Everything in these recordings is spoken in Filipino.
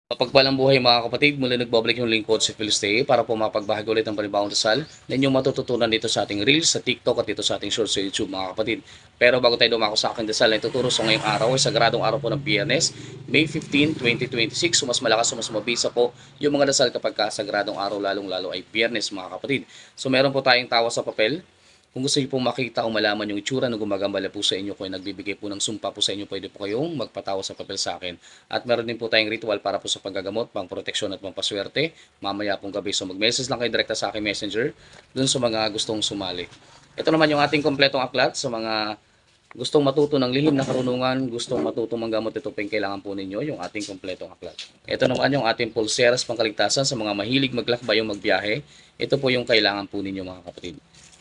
Mapagpalang buhay mga kapatid, muli nagbabalik yung lingkod si Philistine para po mapagbahagi ulit ng panibawang dasal na inyong matututunan dito sa ating Reels, sa TikTok at dito sa ating shorts sa YouTube mga kapatid. Pero bago tayo dumako sa aking dasal na ituturo sa ngayong araw ay sagradong araw po ng Biyernes, May 15, 2026. So mas malakas o mas mabisa po yung mga dasal kapag sagradong araw lalong-lalo ay Biyernes mga kapatid. So meron po tayong tawa sa papel. Kung gusto niyo pong makita o malaman yung itsura ng gumagambala po sa inyo ko ay nagbibigay po ng sumpa po sa inyo, pwede po kayong magpatawa sa papel sa akin. At meron din po tayong ritual para po sa panggagamot, pang proteksyon at pampaswerte. Mamaya pong gabi. So mag-message lang kayo direkta sa aking messenger dun sa mga gustong sumali. Ito naman yung ating kompletong aklat sa mga gustong matuto ng lihim na karunungan, gustong matuto manggamot, ito po yung kailangan po ninyo, yung ating kompletong aklat. Ito naman yung ating pulseras pangkaligtasan sa mga mahilig maglakbay o magbiyahe. Ito po yung kailangan po ninyo mga kapatid.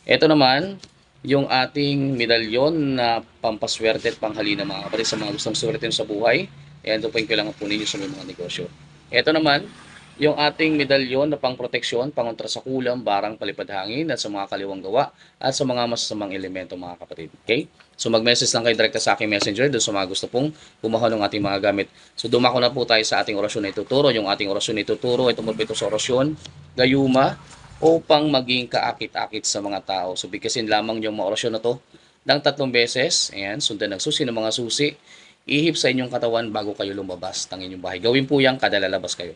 Ito naman, yung ating medalyon na pampaswerte at panghalina mga kapatid sa mga gustong swerte sa buhay. Ayan, ito po yung kailangan po ninyo sa mga negosyo. Ito naman, yung ating medalyon na pangproteksyon, pangontra sa kulam, barang, palipad hangin, at sa mga kaliwang gawa, at sa mga masasamang elemento mga kapatid. Okay? So mag-message lang kayo direkta sa aking messenger doon sa mga gusto pong kumuha ng ating mga gamit. So dumako na po tayo sa ating orasyon na ituturo. Yung ating orasyon na ituturo ay tungkol ito sa orasyon, gayuma, upang maging kaakit-akit sa mga tao. So bigkasin lamang yung mga orasyon na to ng 3 beses. Ayan, sundan ng susi ng mga susi. Ihip sa inyong katawan bago kayo lumabas ng inyong bahay. Gawin po yan kada lalabas kayo.